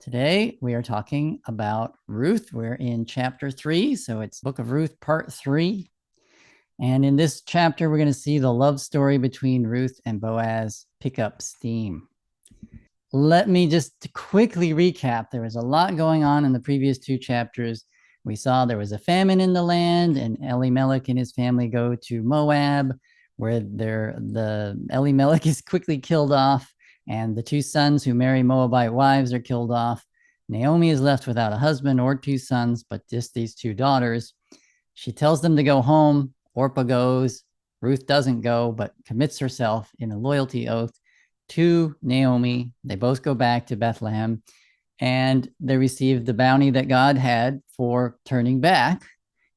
Today we are talking about Ruth. We're in chapter 3, so it's Book of Ruth part 3. And in this chapter, we're going to see the love story between Ruth and Boaz pick up steam. Let me just quickly recap. There was a lot going on in the previous two chapters. We saw there was a famine in the land, and Elimelech and his family go to Moab, where the Elimelech is quickly killed off, and the two sons who marry Moabite wives are killed off. Naomi is left without a husband or two sons, but just these two daughters. She tells them to go home. Orpah goes. Ruth doesn't go, but commits herself in a loyalty oath to Naomi. They both go back to Bethlehem, and they receive the bounty that God had for turning back.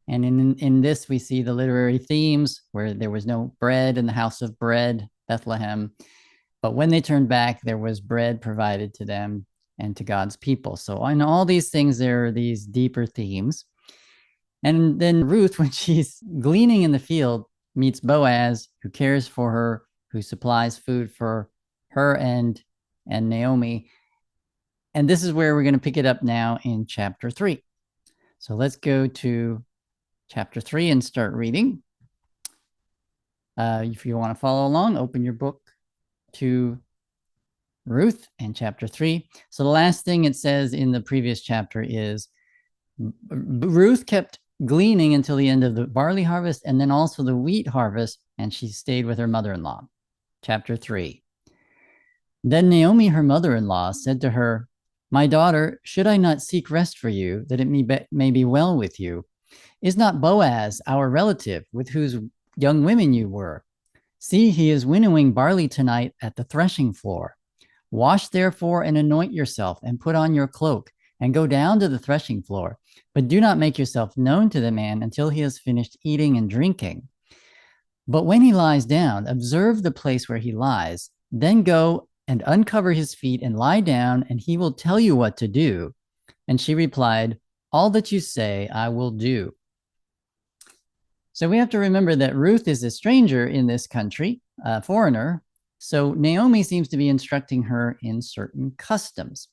And in this, we see the literary themes where there was no bread in the house of bread, Bethlehem. But when they turned back, there was bread provided to them and to God's people. So in all these things, there are these deeper themes. And then Ruth, when she's gleaning in the field, meets Boaz, who cares for her, who supplies food for her and Naomi. And this is where we're going to pick it up now in chapter 3. So let's go to chapter 3 and start reading. If you want to follow along, open your book to Ruth and chapter 3. So the last thing it says in the previous chapter is Ruth kept gleaning until the end of the barley harvest and then also the wheat harvest, and she stayed with her mother-in-law. Chapter 3. Then Naomi, her mother-in-law, said to her, "My daughter, should I not seek rest for you, that it may be well with you? Is not Boaz our relative, with whose young women you were? See, he is winnowing barley tonight at the threshing floor. Wash therefore and anoint yourself, and put on your cloak, and go down to the threshing floor. But do not make yourself known to the man until he has finished eating and drinking. But when he lies down, observe the place where he lies, then go and uncover his feet and lie down, and he will tell you what to do." And she replied, "All that you say, I will do." So we have to remember that Ruth is a stranger in this country, a foreigner. So Naomi seems to be instructing her in certain customs.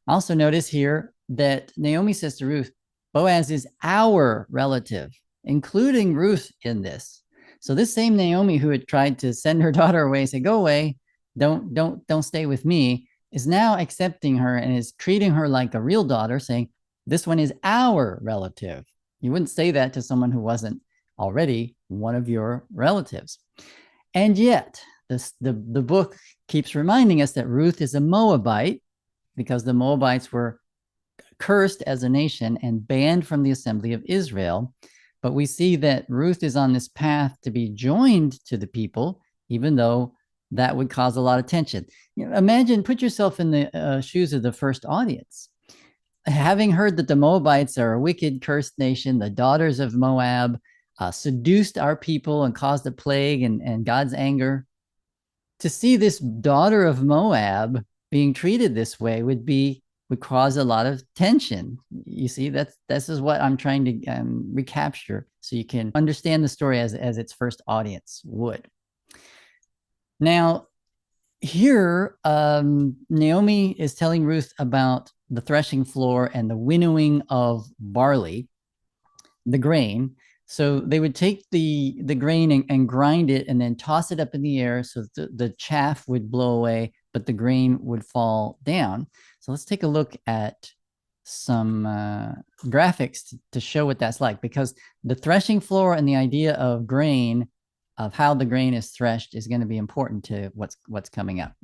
Also notice here that Naomi says to Ruth, Boaz is our relative, including Ruth in this. So this same Naomi who had tried to send her daughter away, say, "Go away, don't stay with me," is now accepting her and is treating her like a real daughter, saying, "This one is our relative." You wouldn't say that to someone who wasn't already one of your relatives. And yet, the book keeps reminding us that Ruth is a Moabite, because the Moabites were cursed as a nation and banned from the assembly of Israel. But we see that Ruth is on this path to be joined to the people, even though that would cause a lot of tension. Imagine, put yourself in the shoes of the first audience. Having heard that the Moabites are a wicked, cursed nation, the daughters of Moab seduced our people and caused a plague and God's anger. To see this daughter of Moab being treated this way would cause a lot of tension. You see, this is what I'm trying to recapture so you can understand the story as its first audience would. Now, here, Naomi is telling Ruth about the threshing floor and the winnowing of barley, the grain. So they would take the grain and grind it and then toss it up in the air so the chaff would blow away, but the grain would fall down. So let's take a look at some graphics to show what that's like, because the threshing floor and the idea of grain, of how the grain is threshed, is going to be important to what's coming up.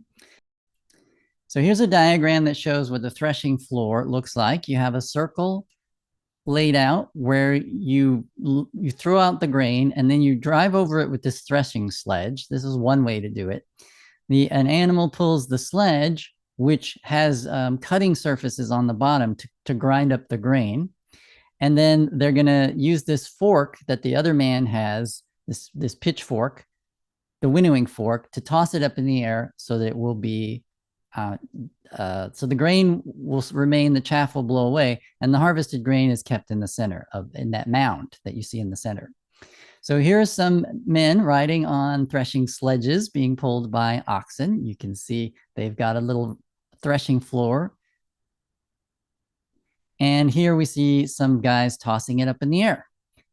So here's a diagram that shows what the threshing floor looks like. You have a circle laid out where you throw out the grain and then you drive over it with this threshing sledge. This is one way to do it. An animal pulls the sledge, which has cutting surfaces on the bottom to grind up the grain. And then they're going to use this fork that the other man has, this pitchfork, the winnowing fork, to toss it up in the air so that it will be so the grain will remain, the chaff will blow away, and the harvested grain is kept in the center in that mound that you see in the center. So here are some men riding on threshing sledges being pulled by oxen. You can see they've got a little threshing floor And here we see some guys tossing it up in the air.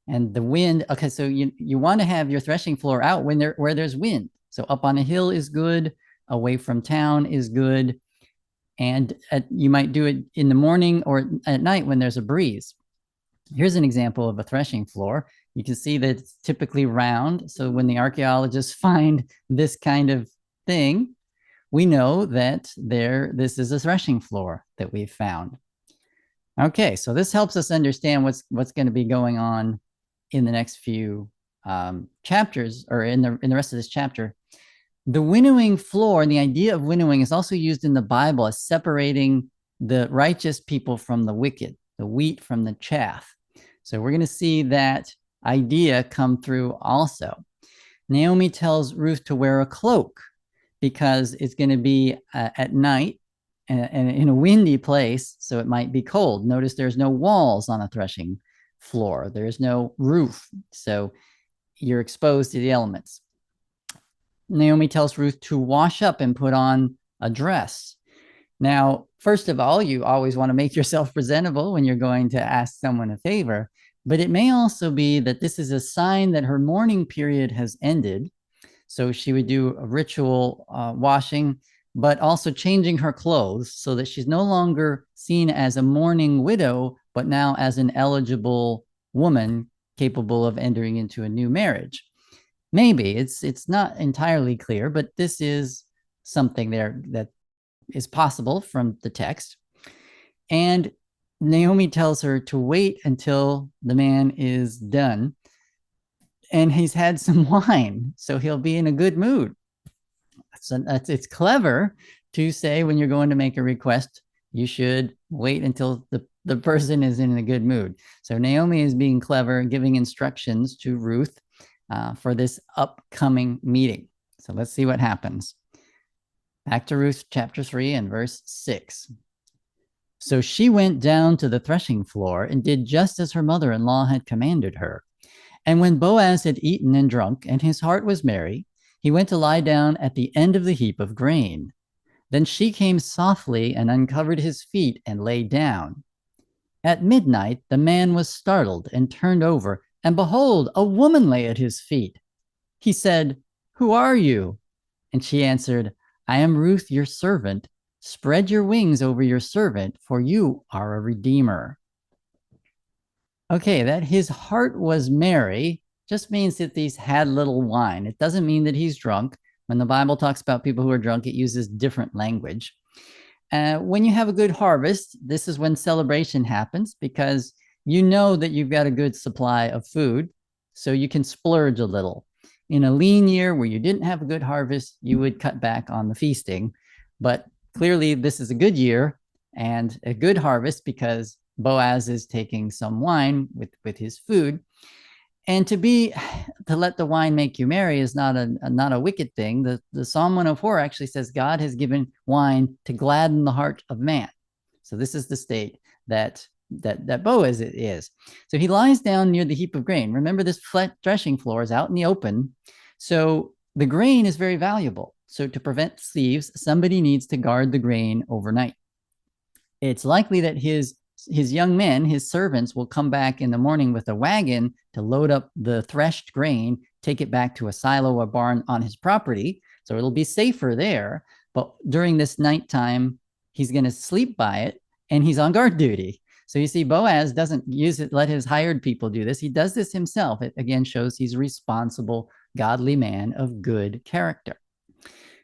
And the wind, okay, so you want to have your threshing floor out where there's wind. So up on a hill is good, away from town is good. And you might do it in the morning or at night when there's a breeze. Here's an example of a threshing floor. You can see that it's typically round. So when the archaeologists find this kind of thing, we know that this is a threshing floor that we've found. Okay, so this helps us understand what's going to be going on in the next few chapters, or in the rest of this chapter. The winnowing floor, and the idea of winnowing, is also used in the Bible as separating the righteous people from the wicked, the wheat from the chaff. So we're going to see that idea come through also. Naomi tells Ruth to wear a cloak because it's going to be at night and in a windy place, so it might be cold. Notice there's no walls on a threshing floor. There's no roof, so you're exposed to the elements. Naomi tells Ruth to wash up and put on a dress. Now, first of all, you always want to make yourself presentable when you're going to ask someone a favor, but it may also be that this is a sign that her mourning period has ended. So she would do a ritual washing, but also changing her clothes so that she's no longer seen as a mourning widow, but now as an eligible woman capable of entering into a new marriage. Maybe it's not entirely clear, but this is something there that is possible from the text. And Naomi tells her to wait until the man is done and he's had some wine, so he'll be in a good mood. So it's clever to say when you're going to make a request, you should wait until the person is in a good mood. So Naomi is being clever, giving instructions to Ruth for this upcoming meeting. So let's see what happens. Back to Ruth chapter 3 and verse 6. So she went down to the threshing floor and did just as her mother-in-law had commanded her. And when Boaz had eaten and drunk, and his heart was merry, he went to lie down at the end of the heap of grain. Then she came softly and uncovered his feet and lay down. At midnight, the man was startled and turned over, and behold, a woman lay at his feet. He said, "Who are you?" And she answered, "I am Ruth, your servant. Spread your wings over your servant, for you are a redeemer." Okay, that his heart was merry just means that he's had little wine. It doesn't mean that he's drunk. When the Bible talks about people who are drunk, it uses different language. When you have a good harvest, this is when celebration happens because you know that you've got a good supply of food, so you can splurge a little. In a lean year where you didn't have a good harvest, you would cut back on the feasting. But clearly, this is a good year and a good harvest because Boaz is taking some wine with his food. And to let the wine make you merry is not a wicked thing. The Psalm 104 actually says God has given wine to gladden the heart of man. So this is the state that Boaz is. So he lies down near the heap of grain. Remember, this threshing floor is out in the open. So the grain is very valuable. So to prevent thieves, somebody needs to guard the grain overnight. It's likely that his young men, his servants, will come back in the morning with a wagon to load up the threshed grain, take it back to a silo or barn on his property. So it'll be safer there. But during this nighttime, he's going to sleep by it and he's on guard duty. So you see, Boaz doesn't let his hired people do this. He does this himself. It again shows he's a responsible, godly man of good character.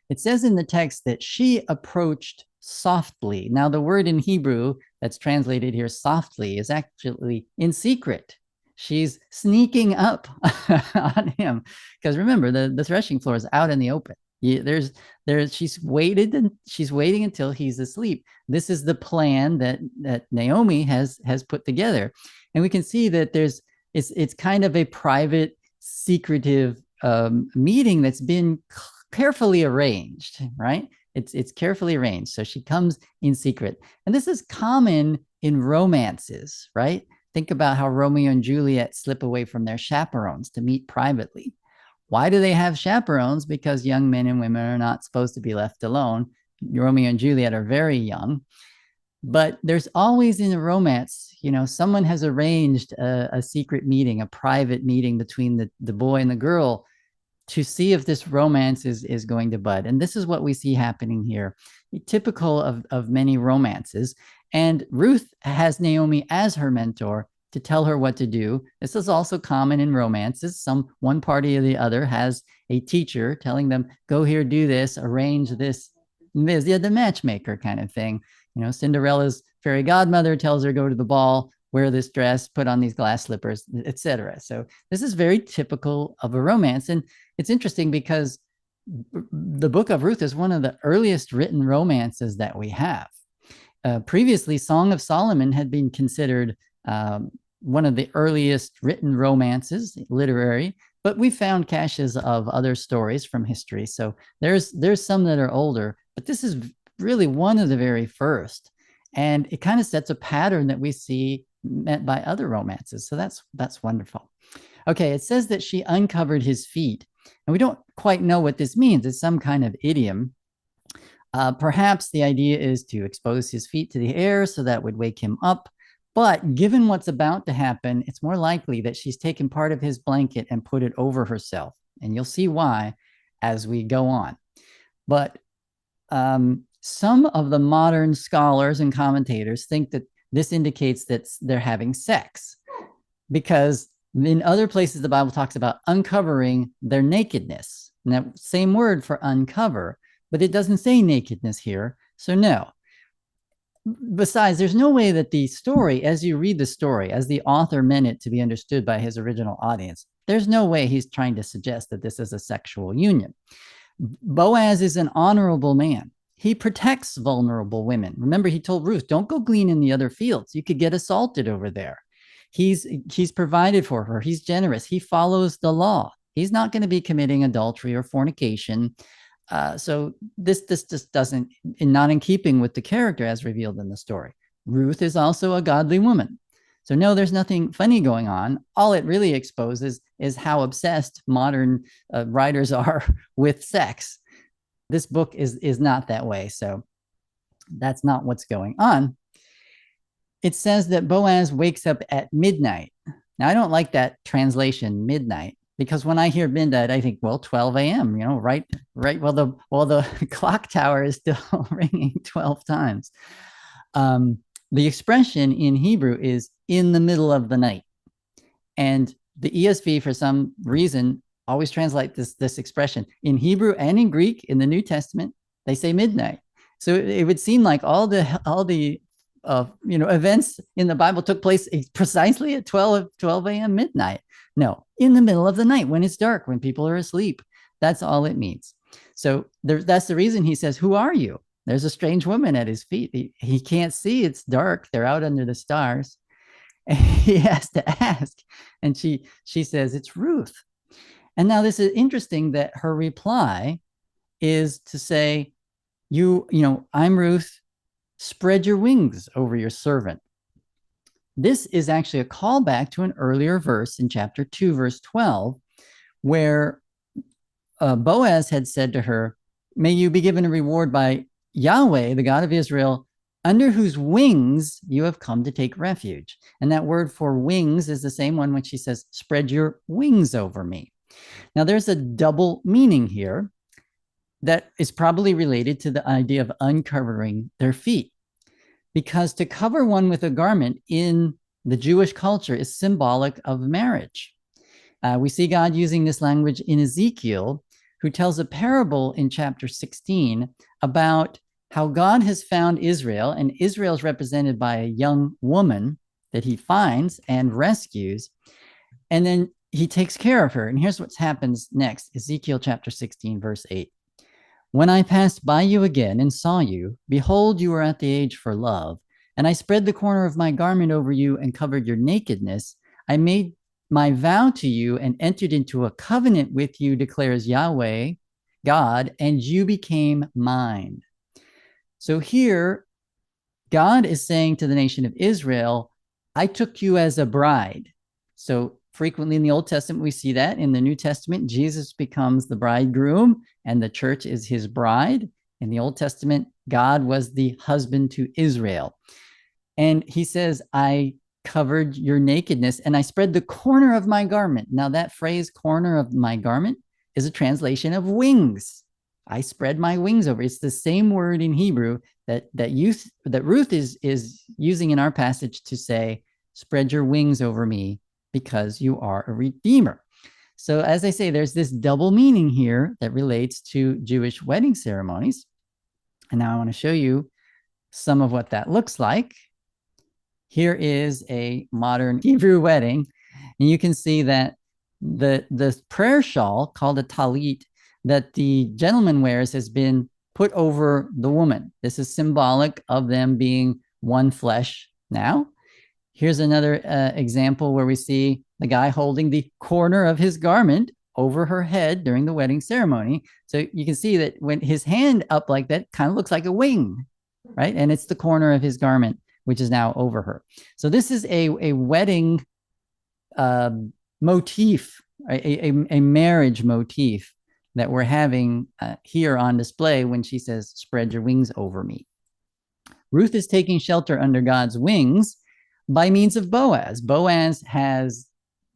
It says in the text that she approached softly. Now, the word in Hebrew that's translated here softly is actually in secret. She's sneaking up on him because remember, the threshing floor is out in the open. She's waiting until he's asleep. This is the plan that Naomi has put together, and we can see that it's kind of a private, secretive meeting that's been carefully arranged, right? It's carefully arranged. So she comes in secret. And this is common in romances, right? Think about how Romeo and Juliet slip away from their chaperones to meet privately. Why do they have chaperones? Because young men and women are not supposed to be left alone. Romeo and Juliet are very young. But there's always in a romance, someone has arranged a secret meeting, a private meeting between the boy and the girl to see if this romance is going to bud. And this is what we see happening here, typical of many romances. And Ruth has Naomi as her mentor to tell her what to do. This is also common in romances. One party or the other has a teacher telling them, go here, do this, arrange this, the matchmaker kind of thing. Cinderella's fairy godmother tells her, go to the ball, wear this dress, put on these glass slippers, etc. So this is very typical of a romance. And it's interesting because the book of Ruth is one of the earliest written romances that we have. Previously, Song of Solomon had been considered one of the earliest written romances, literary, but we found caches of other stories from history. So there's some that are older, but this is really one of the very first. And it kind of sets a pattern that we see met by other romances. So that's wonderful. Okay, it says that she uncovered his feet. And we don't quite know what this means. It's some kind of idiom. Perhaps the idea is to expose his feet to the air so that would wake him up. But given what's about to happen, it's more likely that she's taken part of his blanket and put it over herself. And you'll see why as we go on. But some of the modern scholars and commentators think that this indicates that they're having sex, because in other places the Bible talks about uncovering their nakedness. And that same word for uncover, but it doesn't say nakedness here. So no. Besides, there's no way that the story, as you read the story, as the author meant it to be understood by his original audience, there's no way he's trying to suggest that this is a sexual union. Boaz is an honorable man. He protects vulnerable women. Remember, he told Ruth, don't go glean in the other fields. You could get assaulted over there. He's provided for her. He's generous. He follows the law. He's not going to be committing adultery or fornication. So this just doesn't, not in keeping with the character as revealed in the story. Ruth is also a godly woman. So no, there's nothing funny going on. All it really exposes is how obsessed modern writers are with sex. This book is not that way. So that's not what's going on. It says that Boaz wakes up at midnight. Now, I don't like that translation, midnight, because when I hear midnight, I think, well, 12 a.m., right while the clock tower is still ringing 12 times. The expression in Hebrew is in the middle of the night. And the ESV, for some reason, always translate this expression. In Hebrew and in Greek, in the New Testament, they say midnight. So it would seem like all the events in the Bible took place precisely at 12 a.m. midnight. No, in the middle of the night, when it's dark, when people are asleep. That's all it means. So that's the reason he says, who are you? There's a strange woman at his feet. He can't see. It's dark. They're out under the stars. And he has to ask. And she says, it's Ruth. And now this is interesting that her reply is to say, I'm Ruth. Spread your wings over your servant. This is actually a callback to an earlier verse in chapter 2, verse 12, where Boaz had said to her, may you be given a reward by Yahweh, the God of Israel, under whose wings you have come to take refuge. And that word for wings is the same one when she says, spread your wings over me. Now, there's a double meaning here that is probably related to the idea of uncovering their feet. Because to cover one with a garment in the Jewish culture is symbolic of marriage. We see God using this language in Ezekiel, who tells a parable in chapter 16 about how God has found Israel, and Israel is represented by a young woman that he finds and rescues, and then he takes care of her. And here's what happens next, Ezekiel chapter 16, verse 8. When I passed by you again and saw you, behold, you were at the age for love, and I spread the corner of my garment over you and covered your nakedness. I made my vow to you and entered into a covenant with you, declares Yahweh, God, and you became mine. So here, God is saying to the nation of Israel, I took you as a bride. So frequently in the Old Testament, we see that. In the New Testament, Jesus becomes the bridegroom and the church is his bride. In the Old Testament, God was the husband to Israel. And he says, I covered your nakedness and I spread the corner of my garment. Now, that phrase, corner of my garment, is a translation of wings. I spread my wings over. It's the same word in Hebrew that Ruth is using in our passage to say, spread your wings over me because you are a redeemer. So as I say, there's this double meaning here that relates to Jewish wedding ceremonies. And now I want to show you some of what that looks like. Here is a modern Hebrew wedding, and you can see that the prayer shawl called a talit that the gentleman wears has been put over the woman. This is symbolic of them being one flesh now. Here's another example where we see the guy holding the corner of his garment over her head during the wedding ceremony. So you can see that when his hand up like that kind of looks like a wing, right? And it's the corner of his garment, which is now over her. So this is a wedding motif, a marriage motif that we're having here on display when she says, spread your wings over me. Ruth is taking shelter under God's wings by means of Boaz. Boaz has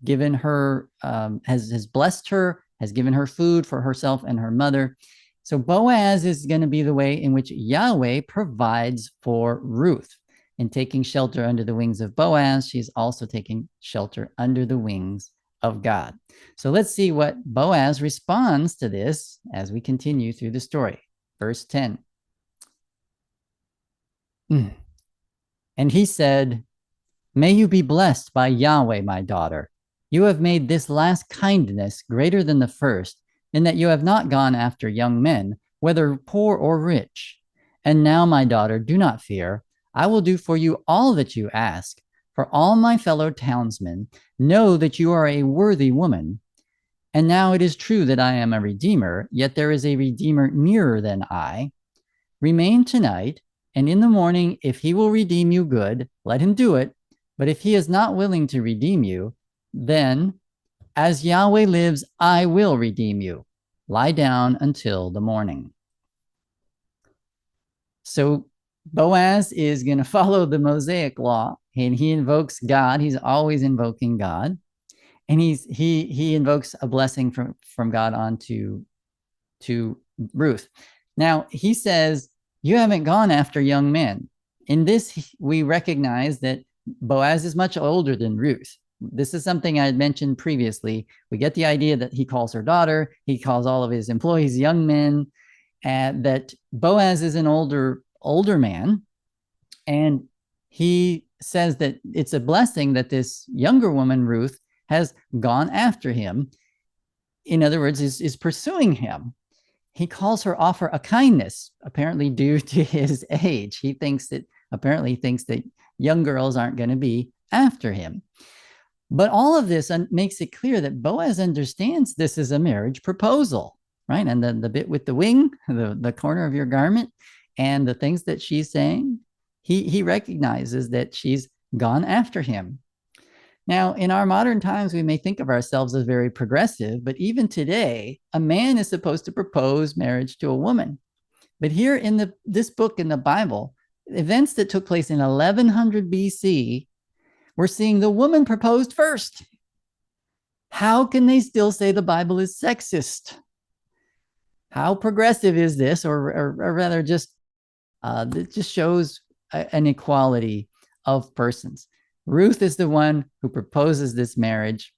given her, has blessed her, has given her food for herself and her mother. So Boaz is going to be the way in which Yahweh provides for Ruth. In taking shelter under the wings of Boaz, she's also taking shelter under the wings of God. So let's see what Boaz responds to this as we continue through the story. Verse 10. And he said, may you be blessed by Yahweh, my daughter. You have made this last kindness greater than the first, in that you have not gone after young men, whether poor or rich. And now, my daughter, do not fear. I will do for you all that you ask. For all my fellow townsmen know that you are a worthy woman. And now it is true that I am a redeemer, yet there is a redeemer nearer than I. Remain tonight, and in the morning, if he will redeem you, good, let him do it. But if he is not willing to redeem you, then, as Yahweh lives, I will redeem you. Lie down until the morning. So Boaz is going to follow the Mosaic law, and he invokes God. He's always invoking God, and he invokes a blessing from God onto Ruth. Now he says, "You haven't gone after young men." In this, we recognize that Boaz is much older than Ruth. This is something I had mentioned previously. We get the idea that he calls her daughter. He calls all of his employees young men, and that Boaz is an older man. And he says that it's a blessing that this younger woman, Ruth, has gone after him. In other words, is pursuing him. He calls her offer a kindness, apparently due to his age. He apparently thinks that young girls aren't going to be after him. But all of this makes it clear that Boaz understands this is a marriage proposal, right? And then the bit with the wing, the corner of your garment, and the things that she's saying, he recognizes that she's gone after him. Now, in our modern times, we may think of ourselves as very progressive, but even today, a man is supposed to propose marriage to a woman. But here in this book in the Bible, events that took place in 1100 BC, we're seeing the woman proposed first. How can they still say the Bible is sexist? How progressive is this? Or rather, it just shows an equality of persons. Ruth is the one who proposes this marriage.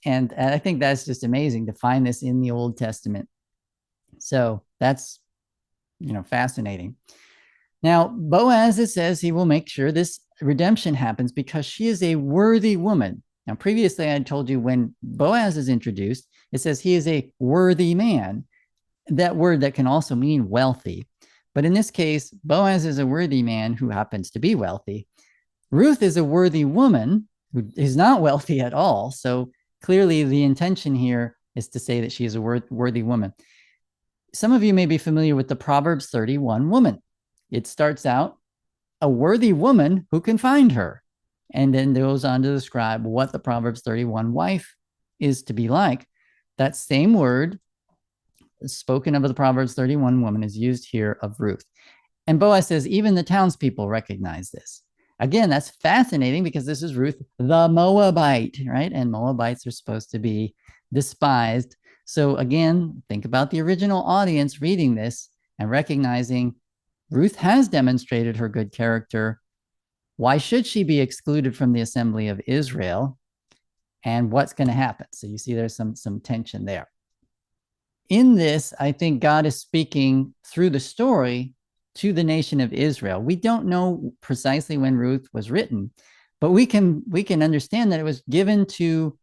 And I think that's just amazing to find this in the Old Testament. So that's, fascinating. Now, Boaz, it says he will make sure this redemption happens because she is a worthy woman. Now, previously I told you when Boaz is introduced, it says he is a worthy man. That word that can also mean wealthy. But in this case, Boaz is a worthy man who happens to be wealthy. Ruth is a worthy woman who is not wealthy at all. So clearly the intention here is to say that she is a worthy woman. Some of you may be familiar with the Proverbs 31 woman. It starts out, a worthy woman who can find her, and then goes on to describe what the Proverbs 31 wife is to be like. That same word spoken of the Proverbs 31 woman is used here of Ruth. And Boaz says, even the townspeople recognize this. Again, that's fascinating because this is Ruth, the Moabite, right? And Moabites are supposed to be despised. So again, think about the original audience reading this and recognizing Ruth has demonstrated her good character. Why should she be excluded from the assembly of Israel? And what's going to happen? So you see there's some tension there. In this, I think God is speaking through the story to the nation of Israel. We don't know precisely when Ruth was written, but we can understand that it was given to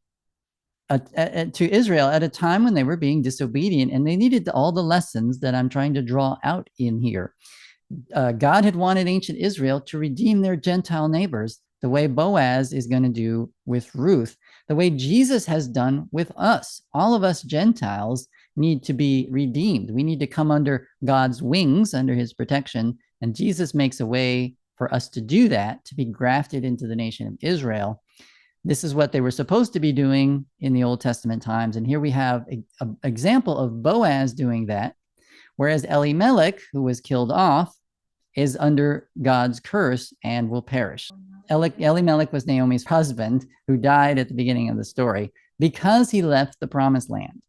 Israel at a time when they were being disobedient, and they needed all the lessons that I'm trying to draw out in here. God had wanted ancient Israel to redeem their Gentile neighbors the way Boaz is going to do with Ruth, the way Jesus has done with us. All of us Gentiles need to be redeemed. We need to come under God's wings, under his protection. And Jesus makes a way for us to do that, to be grafted into the nation of Israel. This is what they were supposed to be doing in the Old Testament times. And here we have an example of Boaz doing that, whereas Elimelech, who was killed off, is under God's curse and will perish. Elimelech was Naomi's husband, who died at the beginning of the story because he left the promised land,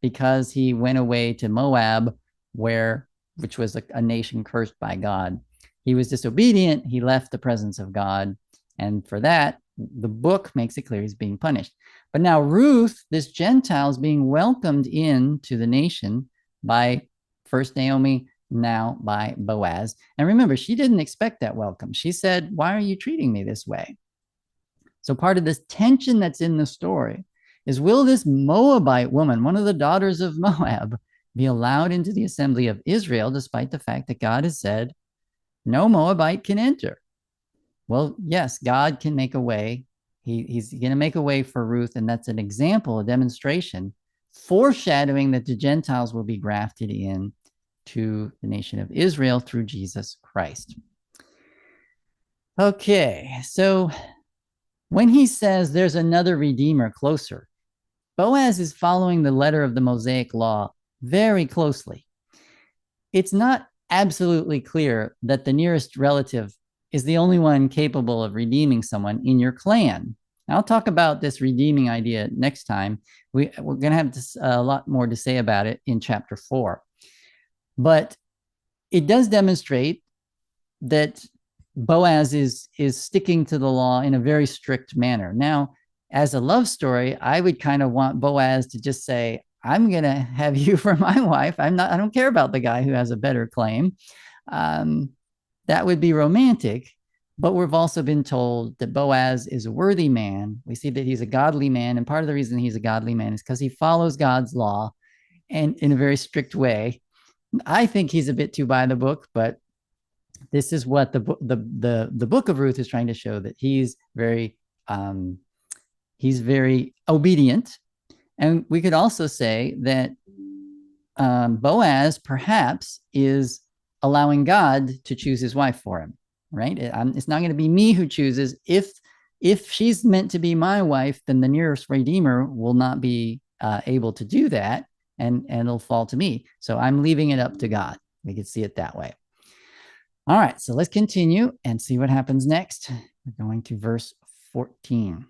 because he went away to Moab, which was a nation cursed by God. He was disobedient. He left the presence of God. And for that, the book makes it clear he's being punished. But now Ruth, this Gentile, is being welcomed into the nation by first Naomi, now by Boaz. And remember, she didn't expect that welcome. She said, why are you treating me this way? So part of this tension that's in the story is, will this Moabite woman, one of the daughters of Moab, be allowed into the assembly of Israel, despite the fact that God has said, no Moabite can enter? Well, yes, God can make a way. He's going to make a way for Ruth, and that's an example, a demonstration, foreshadowing that the Gentiles will be grafted in to the nation of Israel through Jesus Christ. Okay, so when he says there's another Redeemer closer, Boaz is following the letter of the Mosaic law very closely. It's not absolutely clear that the nearest relative is the only one capable of redeeming someone in your clan. I'll talk about this redeeming idea next time. We're going to have a lot more to say about it in chapter 4. But it does demonstrate that Boaz is sticking to the law in a very strict manner. Now, as a love story, I would kind of want Boaz to just say, I'm going to have you for my wife. I don't care about the guy who has a better claim. That would be romantic. But we've also been told that Boaz is a worthy man. We see that he's a godly man. And part of the reason he's a godly man is because he follows God's law and in a very strict way. I think he's a bit too by the book, but this is what the book of Ruth is trying to show, that he's very obedient. And we could also say that Boaz perhaps is allowing God to choose his wife for him, right? It's not going to be me who chooses. If she's meant to be my wife, then the nearest Redeemer will not be able to do that. And it'll fall to me. So I'm leaving it up to God. We could see it that way. All right, so let's continue and see what happens next. We're going to verse 14.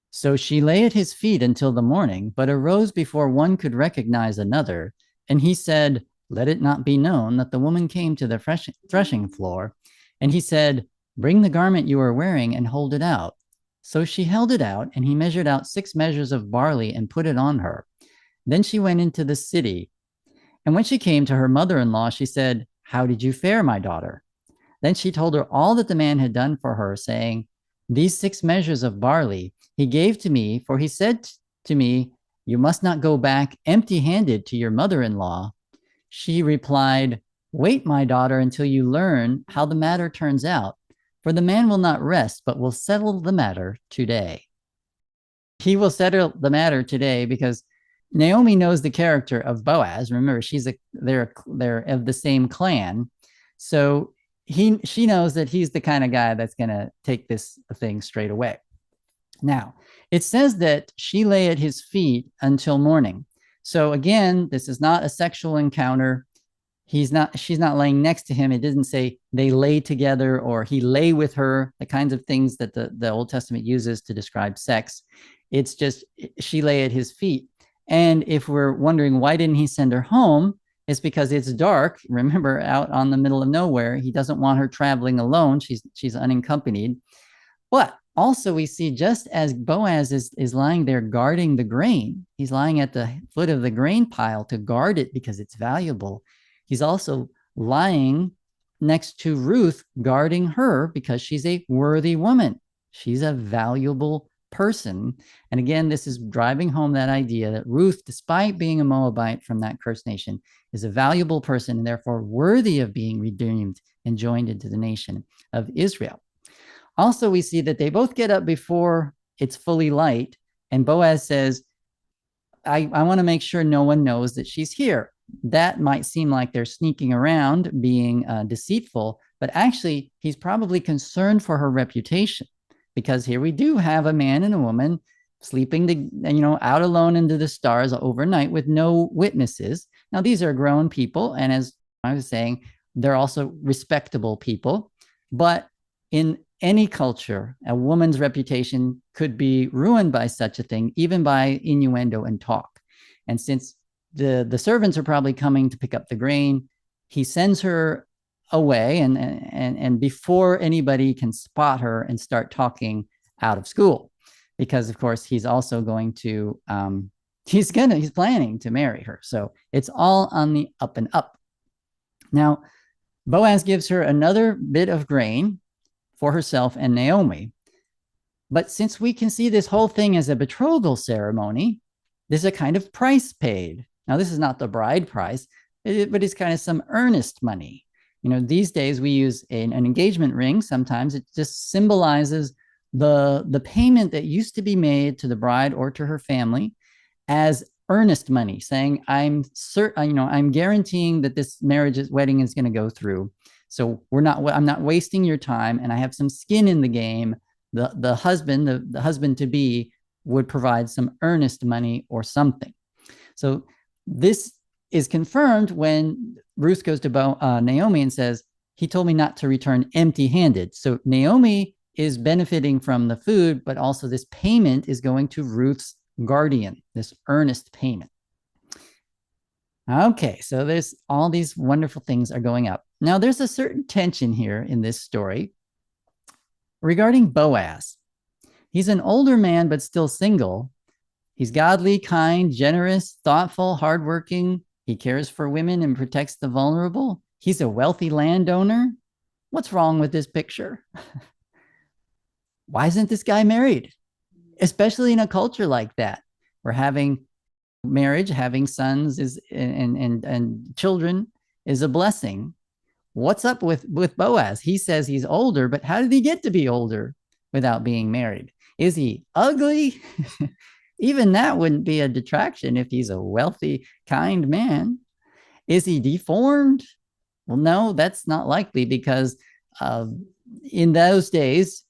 So she lay at his feet until the morning, but arose before one could recognize another. And he said, let it not be known that the woman came to the threshing floor. And he said, bring the garment you are wearing and hold it out. So she held it out, and he measured out 6 measures of barley and put it on her. Then she went into the city. And when she came to her mother-in-law, she said, how did you fare, my daughter? Then she told her all that the man had done for her, saying, these 6 measures of barley he gave to me, for he said to me, you must not go back empty-handed to your mother-in-law. She replied, wait, my daughter, until you learn how the matter turns out, for the man will not rest, but will settle the matter today. He will settle the matter today because Naomi knows the character of Boaz. Remember, they're of the same clan. So she knows that he's the kind of guy that's going to take this thing straight away. Now, it says that she lay at his feet until morning. So again, this is not a sexual encounter. She's not laying next to him. It didn't say they lay together or he lay with her, the kinds of things that the Old Testament uses to describe sex. It's just she lay at his feet. And if we're wondering why didn't he send her home, it's because it's dark. Remember, out on the middle of nowhere, he doesn't want her traveling alone. She's unaccompanied. But also we see just as Boaz is lying there guarding the grain, he's lying at the foot of the grain pile to guard it because it's valuable. He's also lying next to Ruth, guarding her because she's a worthy woman. She's a valuable person. And again, this is driving home that idea that Ruth, despite being a Moabite from that cursed nation, is a valuable person and therefore worthy of being redeemed and joined into the nation of Israel. Also, we see that they both get up before it's fully light. And Boaz says, I want to make sure no one knows that she's here. That might seem like they're sneaking around, being deceitful, but actually, he's probably concerned for her reputation because here we do have a man and a woman sleeping, out alone into the stars overnight with no witnesses. Now, these are grown people. And as I was saying, they're also respectable people. But in any culture, a woman's reputation could be ruined by such a thing, even by innuendo and talk. And since the servants are probably coming to pick up the grain, he sends her away and before anybody can spot her and start talking out of school, because of course he's also going to he's planning to marry her. So it's all on the up and up. Now, Boaz gives her another bit of grain for herself and Naomi. But since we can see this whole thing as a betrothal ceremony, there's a kind of price paid. Now, this is not the bride price, but it's kind of some earnest money. These days we use an engagement ring. Sometimes it just symbolizes the payment that used to be made to the bride or to her family as earnest money, saying, I'm guaranteeing that this wedding is going to go through. So I'm not wasting your time, and I have some skin in the game. The husband to be would provide some earnest money or something. So this is confirmed when Ruth goes to Naomi and says, he told me not to return empty-handed. So Naomi is benefiting from the food, but also this payment is going to Ruth's guardian, this earnest payment. Okay, so there's all these wonderful things are going up. Now, there's a certain tension here in this story regarding Boaz. He's an older man, but still single. He's godly, kind, generous, thoughtful, hardworking. He cares for women and protects the vulnerable. He's a wealthy landowner. What's wrong with this picture? Why isn't this guy married? Especially in a culture like that, where having marriage, having sons and children is a blessing. What's up with Boaz? He says he's older, but how did he get to be older without being married? Is he ugly? Even that wouldn't be a detraction if he's a wealthy, kind man. Is he deformed? Well, no, that's not likely, because in those days,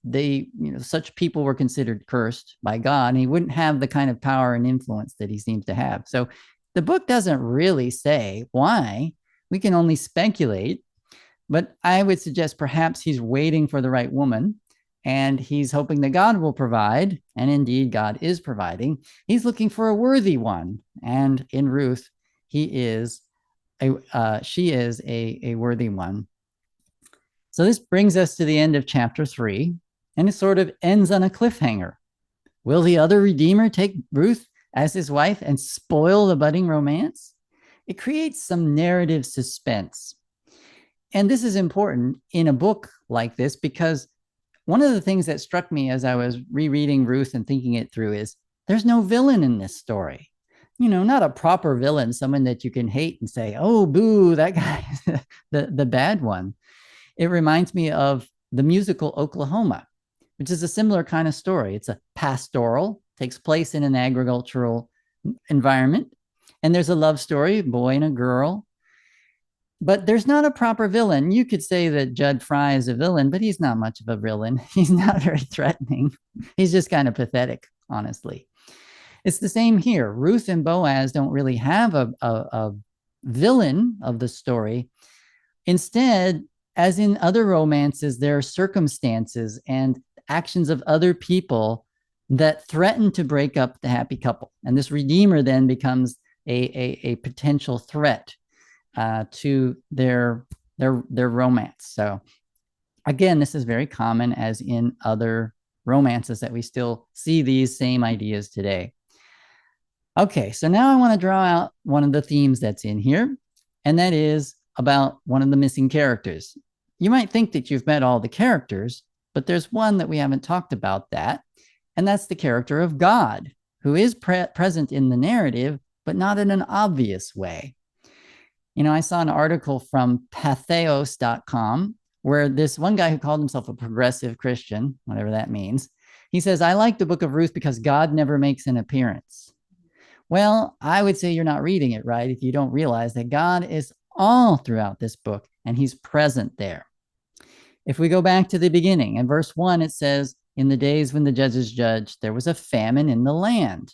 such people were considered cursed by God, and he wouldn't have the kind of power and influence that he seems to have. So the book doesn't really say why. We can only speculate, but I would suggest perhaps he's waiting for the right woman, and he's hoping that God will provide, and indeed God is providing. He's looking for a worthy one, and in Ruth, she is a worthy one. So this brings us to the end of chapter 3, and it sort of ends on a cliffhanger. Will the other Redeemer take Ruth as his wife and spoil the budding romance? It creates some narrative suspense. And this is important in a book like this, because one of the things that struck me as I was rereading Ruth and thinking it through is there's no villain in this story. Not a proper villain, someone that you can hate and say, oh, boo, that guy is the bad one. It reminds me of the musical Oklahoma, which is a similar kind of story. It's a pastoral, takes place in an agricultural environment. And there's a love story, a boy and a girl. But there's not a proper villain. You could say that Judd Fry is a villain, but he's not much of a villain. He's not very threatening. He's just kind of pathetic, honestly. It's the same here. Ruth and Boaz don't really have a villain of the story. Instead, as in other romances, there are circumstances and actions of other people that threaten to break up the happy couple. And this redeemer then becomes a potential threat to their romance. So again, this is very common as in other romances that we still see these same ideas today. Okay, so now I want to draw out one of the themes that's in here, and that is about one of the missing characters. You might think that you've met all the characters, but there's one that we haven't talked about that, and that's the character of God, who is present in the narrative, but not in an obvious way. You know, I saw an article from patheos.com where this one guy who called himself a progressive Christian, whatever that means, he says, I like the book of Ruth because God never makes an appearance. Well, I would say you're not reading it right if you don't realize that God is all throughout this book and he's present there. If we go back to the beginning, in verse 1, it says, in the days when the judges judged, there was a famine in the land.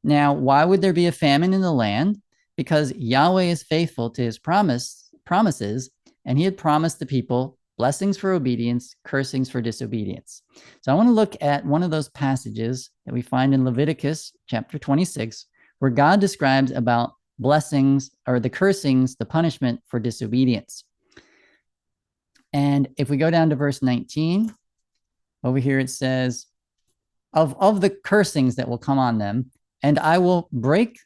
Now, why would there be a famine in the land? Because Yahweh is faithful to his promises, and he had promised the people blessings for obedience, cursings for disobedience. So I want to look at one of those passages that we find in Leviticus chapter 26, where God describes about blessings or the cursings, the punishment for disobedience. And if we go down to verse 19, over here it says, of the cursings that will come on them, and I will break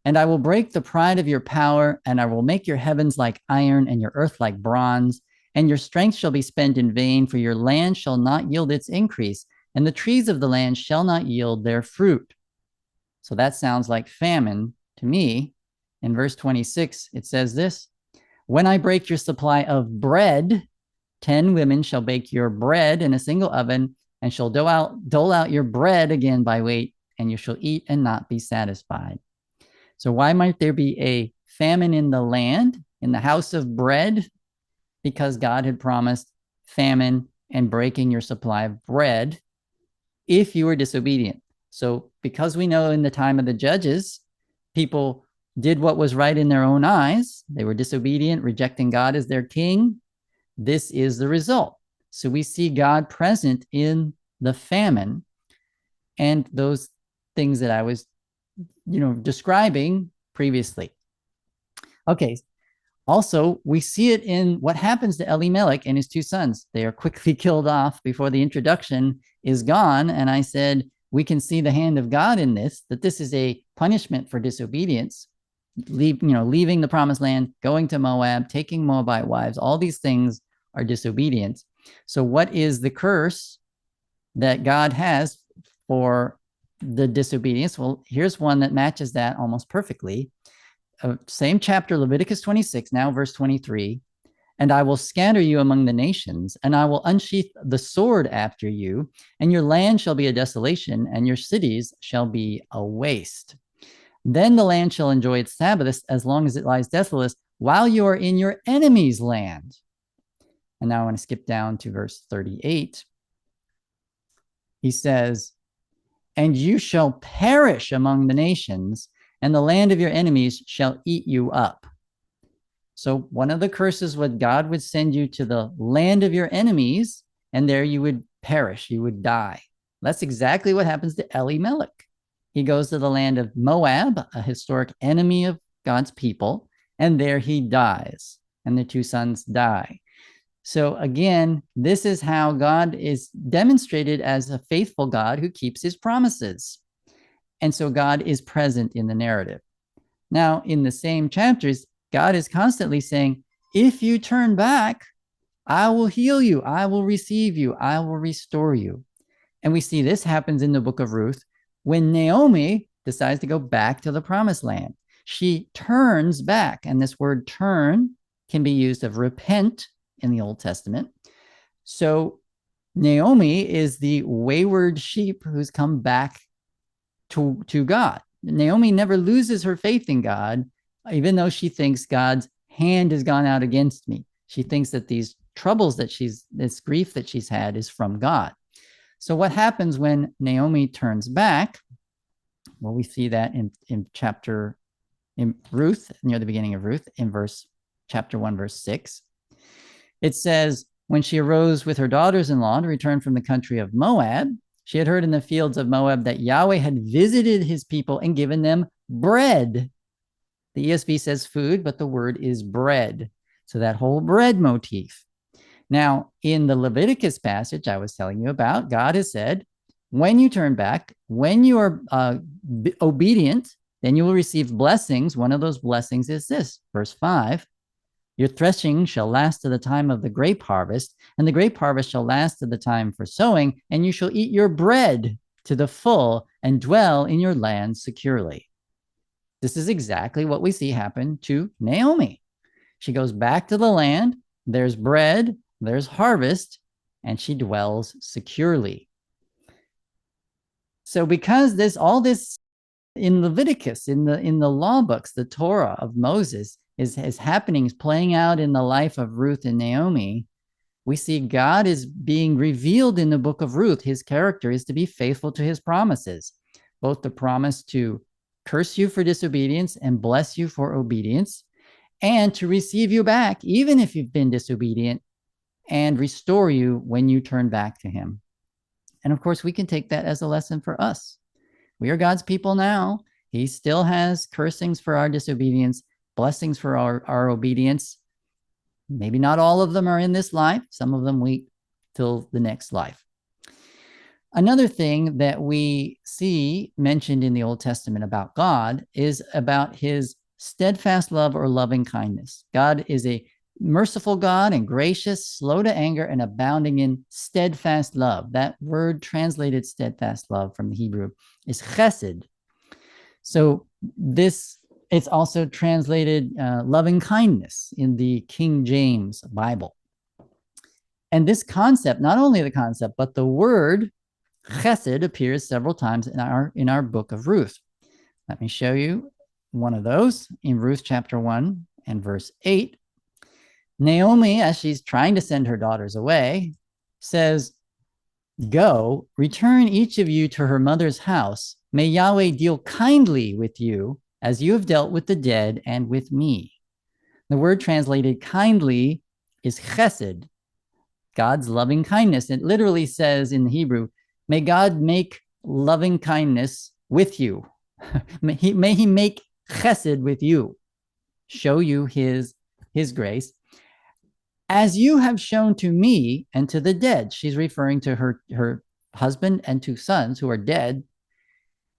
the pride of your power, and I will make your heavens like iron and your earth like bronze, and your strength shall be spent in vain, for your land shall not yield its increase, and the trees of the land shall not yield their fruit. So that sounds like famine to me. In verse 26, it says this, when I break your supply of bread, 10 women shall bake your bread in a single oven, and shall dole out your bread again by weight, and you shall eat and not be satisfied. So why might there be a famine in the land, in the house of bread? Because God had promised famine and breaking your supply of bread if you were disobedient. So because we know in the time of the judges, people did what was right in their own eyes. They were disobedient, rejecting God as their king. This is the result. So we see God present in the famine and those things that I was describing previously. Okay. Also, we see it in what happens to Elimelech and his two sons. They are quickly killed off before the introduction is gone. And I said, we can see the hand of God in this, that this is a punishment for disobedience, leaving the promised land, going to Moab, taking Moabite wives. All these things are disobedience. So what is the curse that God has for the disobedience? Well, here's one that matches that almost perfectly. Same chapter, Leviticus 26, now verse 23. And I will scatter you among the nations, and I will unsheath the sword after you, and your land shall be a desolation, and your cities shall be a waste. Then the land shall enjoy its Sabbaths as long as it lies desolate, while you are in your enemy's land. And now I want to skip down to verse 38. He says, and you shall perish among the nations, and the land of your enemies shall eat you up. So one of the curses was God would send you to the land of your enemies, and there you would perish, you would die. That's exactly what happens to Elimelech. He goes to the land of Moab, a historic enemy of God's people, and there he dies, and the two sons die. So again, this is how God is demonstrated as a faithful God who keeps his promises. And so God is present in the narrative. Now, in the same chapters, God is constantly saying, if you turn back, I will heal you. I will receive you. I will restore you. And we see this happens in the book of Ruth when Naomi decides to go back to the promised land. She turns back, and this word turn can be used of repent in the Old Testament. So Naomi is the wayward sheep who's come back to God. Naomi never loses her faith in God, even though she thinks God's hand has gone out against me. She thinks that these troubles this grief that she's had is from God. So what happens when Naomi turns back? Well, we see that in Ruth, near the beginning of Ruth, in chapter 1, verse 6. It says, when she arose with her daughters-in-law to return from the country of Moab, she had heard in the fields of Moab that Yahweh had visited his people and given them bread. The ESV says food, but the word is bread. So that whole bread motif. Now, in the Leviticus passage I was telling you about, God has said, when you turn back, when you are obedient, then you will receive blessings. One of those blessings is this, verse 5. Your threshing shall last to the time of the grape harvest, and the grape harvest shall last to the time for sowing, and you shall eat your bread to the full and dwell in your land securely. This is exactly what we see happen to Naomi. She goes back to the land, there's bread, there's harvest, and she dwells securely. So because all this in Leviticus, in the law books, the Torah of Moses is happening, is playing out in the life of Ruth and Naomi, we see God is being revealed in the book of Ruth. His character is to be faithful to his promises, both the promise to curse you for disobedience and bless you for obedience, and to receive you back, even if you've been disobedient, and restore you when you turn back to him. And of course, we can take that as a lesson for us. We are God's people now. He still has cursings for our disobedience, blessings for our obedience. Maybe not all of them are in this life. Some of them wait till the next life. Another thing that we see mentioned in the Old Testament about God is about his steadfast love or loving kindness. God is a merciful God and gracious, slow to anger, and abounding in steadfast love. That word translated steadfast love from the Hebrew is chesed. So it's also translated loving kindness in the King James Bible. And this concept, not only the concept, but the word chesed appears several times in our book of Ruth. Let me show you one of those in Ruth chapter 1 and verse 8. Naomi, as she's trying to send her daughters away, says, go, return each of you to her mother's house. May Yahweh deal kindly with you as you have dealt with the dead and with me. The word translated kindly is chesed, God's loving kindness. It literally says in the Hebrew, may God make loving kindness with you. May he make chesed with you, show you his grace. As you have shown to me and to the dead. She's referring to her husband and 2 sons who are dead.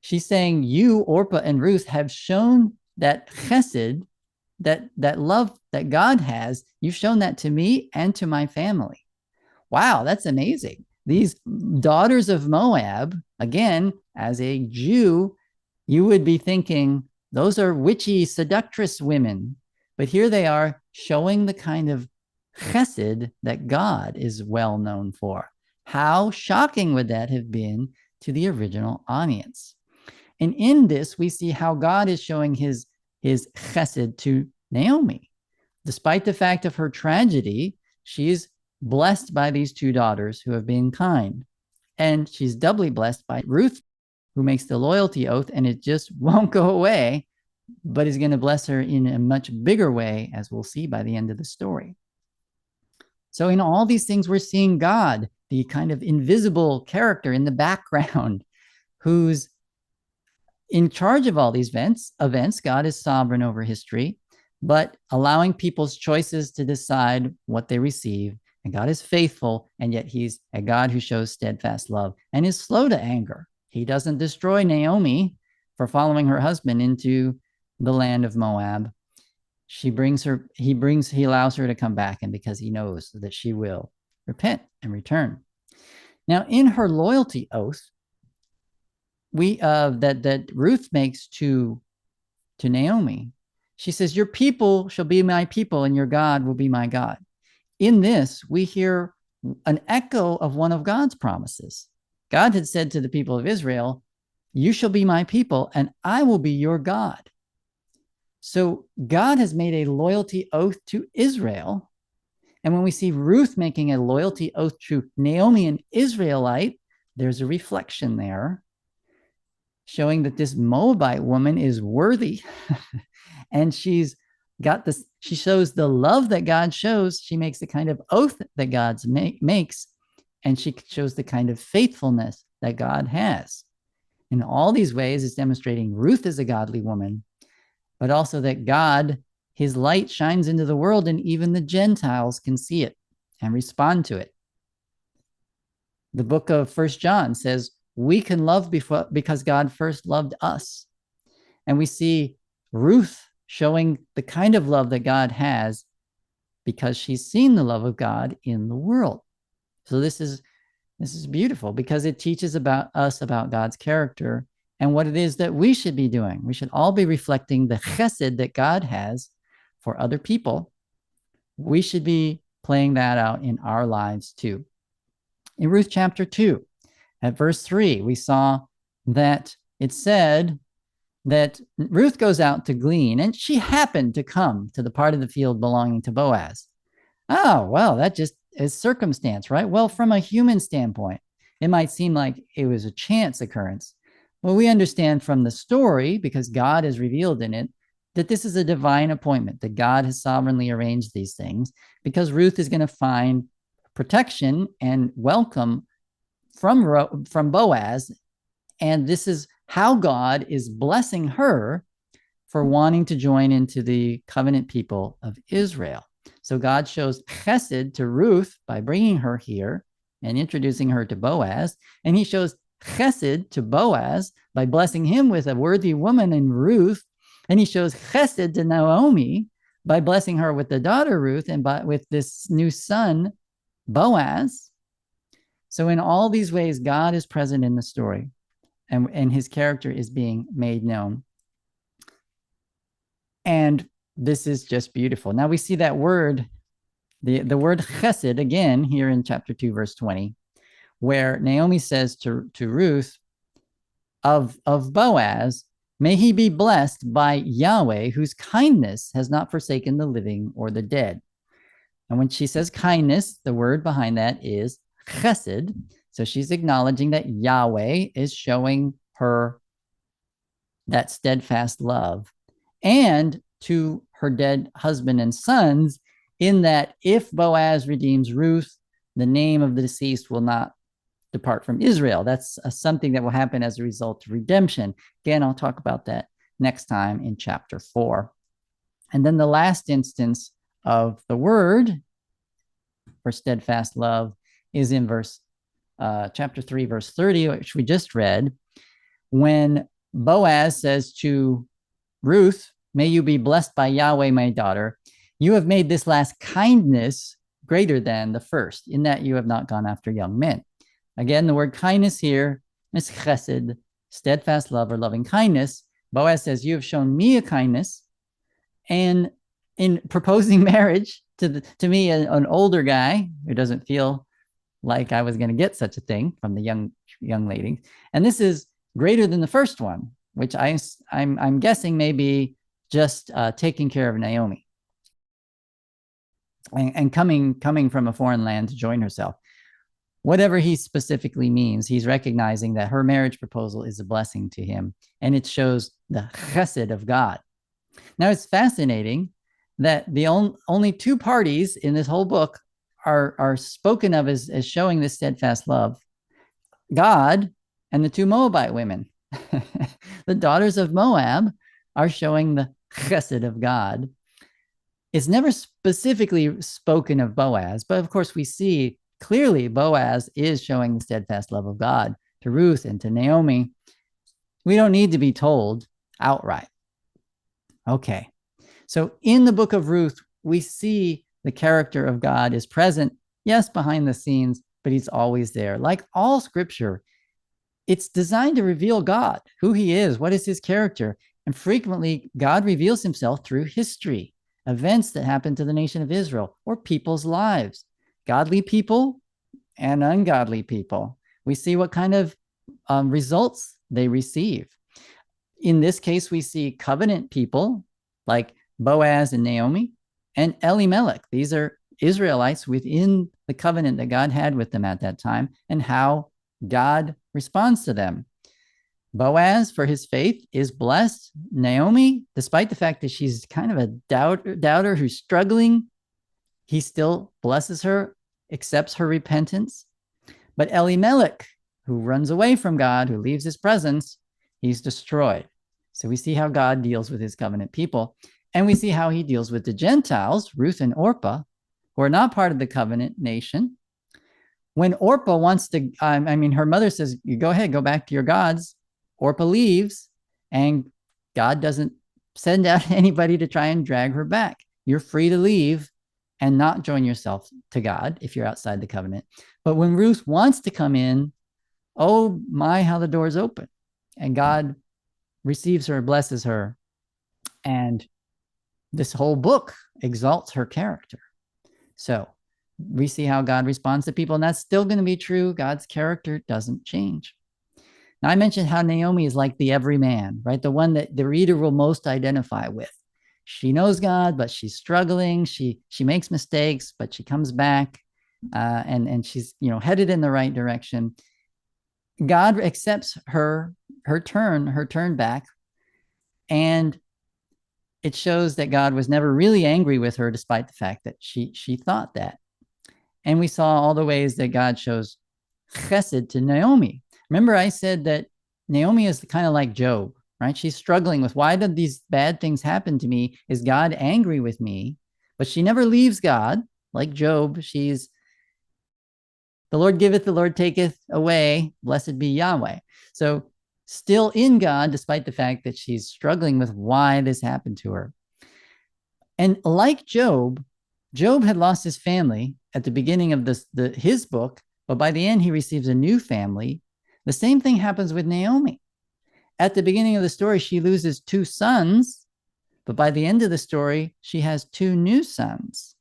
She's saying, you, Orpah and Ruth, have shown that chesed, that love that God has. You've shown that to me and to my family. Wow, that's amazing. These daughters of Moab, again, as a Jew, you would be thinking, those are witchy, seductress women. But here they are showing the kind of chesed that God is well known for. How shocking would that have been to the original audience? And in this, we see how God is showing his chesed to Naomi. Despite the fact of her tragedy, she's blessed by these 2 daughters who have been kind. And she's doubly blessed by Ruth, who makes the loyalty oath, and it just won't go away, but is going to bless her in a much bigger way, as we'll see by the end of the story. So in all these things, we're seeing God, the kind of invisible character in the background, who's in charge of all these events. God is sovereign over history, but allowing people's choices to decide what they receive. And God is faithful, and yet he's a God who shows steadfast love and is slow to anger. He doesn't destroy Naomi for following her husband into the land of Moab. He allows her to come back, and because he knows that she will repent and return. Now, in her loyalty oath, that Ruth makes to Naomi, she says, your people shall be my people, and your God will be my God. In this, we hear an echo of one of God's promises. God had said to the people of Israel, you shall be my people, and I will be your God. So God has made a loyalty oath to Israel. And when we see Ruth making a loyalty oath to Naomi, an Israelite, there's a reflection there. showing that this Moabite woman is worthy. And she's got this, she shows the love that God shows. She makes the kind of oath that God makes, and she shows the kind of faithfulness that God has. In all these ways, it's demonstrating Ruth is a godly woman, but also that God, his light shines into the world, and even the Gentiles can see it and respond to it. The book of 1 John says, we can love because God first loved us. And we see Ruth showing the kind of love that God has because she's seen the love of God in the world. So this is beautiful because it teaches us about God's character and what it is that we should be doing. We should all be reflecting the chesed that God has for other people. We should be playing that out in our lives too. In Ruth chapter 2, at verse 3, we saw that it said that Ruth goes out to glean, and she happened to come to the part of the field belonging to Boaz. Oh, well, that just is circumstance, right? Well, from a human standpoint, it might seem like it was a chance occurrence. Well, we understand from the story, because God is revealed in it, that this is a divine appointment, that God has sovereignly arranged these things, because Ruth is going to find protection and welcome from Boaz. And this is how God is blessing her for wanting to join into the covenant people of Israel. So God shows chesed to Ruth by bringing her here and introducing her to Boaz. And he shows chesed to Boaz by blessing him with a worthy woman in Ruth. And he shows chesed to Naomi by blessing her with the daughter Ruth and with this new son, Boaz. So in all these ways, God is present in the story, and his character is being made known. And this is just beautiful. Now we see that word, the word chesed again here in chapter 2, verse 20, where Naomi says to Ruth of Boaz, may he be blessed by Yahweh, whose kindness has not forsaken the living or the dead. And when she says kindness, the word behind that is chesed. So she's acknowledging that Yahweh is showing her that steadfast love, and to her dead husband and sons, in that if Boaz redeems Ruth, the name of the deceased will not depart from Israel. That's something that will happen as a result of redemption. Again, I'll talk about that next time in chapter 4. And then the last instance of the word for steadfast love is in chapter 3, verse 30, which we just read, when Boaz says to Ruth, may you be blessed by Yahweh, my daughter. You have made this last kindness greater than the first, in that you have not gone after young men. Again, the word kindness here is chesed, steadfast love or loving kindness. Boaz says, you have shown me a kindness. And in proposing marriage to me, an older guy who doesn't feel like I was going to get such a thing from the young lady. And this is greater than the first one, which I'm guessing may be just taking care of Naomi and coming from a foreign land to join herself. Whatever he specifically means, he's recognizing that her marriage proposal is a blessing to him, and it shows the chesed of God. Now, it's fascinating that the only two parties in this whole book are spoken of as showing this steadfast love: God and the two Moabite women. The daughters of Moab are showing the chesed of God. It's never specifically spoken of Boaz, but of course we see clearly Boaz is showing the steadfast love of God to Ruth and to Naomi. We don't need to be told outright. Okay, so in the book of Ruth, we see the character of God is present, yes, behind the scenes, but he's always there. Like all scripture, it's designed to reveal God, who he is, what is his character. And frequently, God reveals himself through history, events that happen to the nation of Israel, or people's lives, godly people and ungodly people. We see what kind of results they receive. In this case, we see covenant people like Boaz and Naomi and Elimelech. These are Israelites within the covenant that God had with them at that time, and how God responds to them. Boaz, for his faith, is blessed. Naomi, despite the fact that she's kind of a doubter who's struggling, he still blesses her, accepts her repentance. But Elimelech, who runs away from God, who leaves his presence, he's destroyed. So we see how God deals with his covenant people. And we see how he deals with the Gentiles, Ruth and Orpah, who are not part of the covenant nation. When Orpah wants to, her mother says, you go ahead, go back to your gods. Orpah leaves, and God doesn't send out anybody to try and drag her back. You're free to leave and not join yourself to God if you're outside the covenant. But when Ruth wants to come in, oh my, how the door's open. And God receives her, blesses her. And this whole book exalts her character. So we see how God responds to people, and that's still going to be true. God's character doesn't change. Now, I mentioned how Naomi is like the everyman, right? The one that the reader will most identify with. She knows God, but she's struggling. She makes mistakes, but she comes back, and she's headed in the right direction. God accepts her turn back, and it shows that God was never really angry with her, despite the fact that she thought that. And we saw all the ways that God shows chesed to Naomi. Remember, I said that Naomi is kind of like Job, right? She's struggling with, why did these bad things happen to me? Is God angry with me? But she never leaves God. Like Job, she's, the Lord giveth, the Lord taketh away. Blessed be Yahweh. So still in God, despite the fact that she's struggling with why this happened to her. And like Job, Job had lost his family at the beginning of his book, but by the end, he receives a new family. The same thing happens with Naomi. At the beginning of the story, she loses 2 sons, but by the end of the story, she has 2 new sons.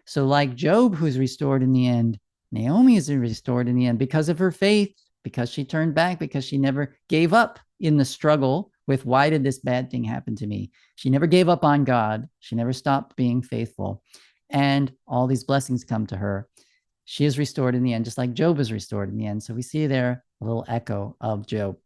So like Job, who's restored in the end, Naomi is restored in the end because of her faith, because she turned back, because she never gave up in the struggle with, why did this bad thing happen to me? She never gave up on God. She never stopped being faithful. And all these blessings come to her. She is restored in the end, just like Job is restored in the end. So we see there a little echo of Job.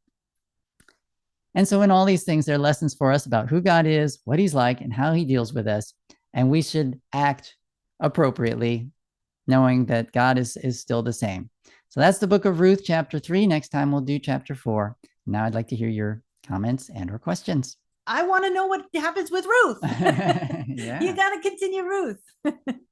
And so in all these things, there are lessons for us about who God is, what he's like, and how he deals with us. And we should act appropriately, knowing that God is still the same. So that's the book of Ruth, chapter 3. Next time we'll do chapter 4. Now I'd like to hear your comments and or questions. I want to know what happens with Ruth. Yeah. You got to continue Ruth.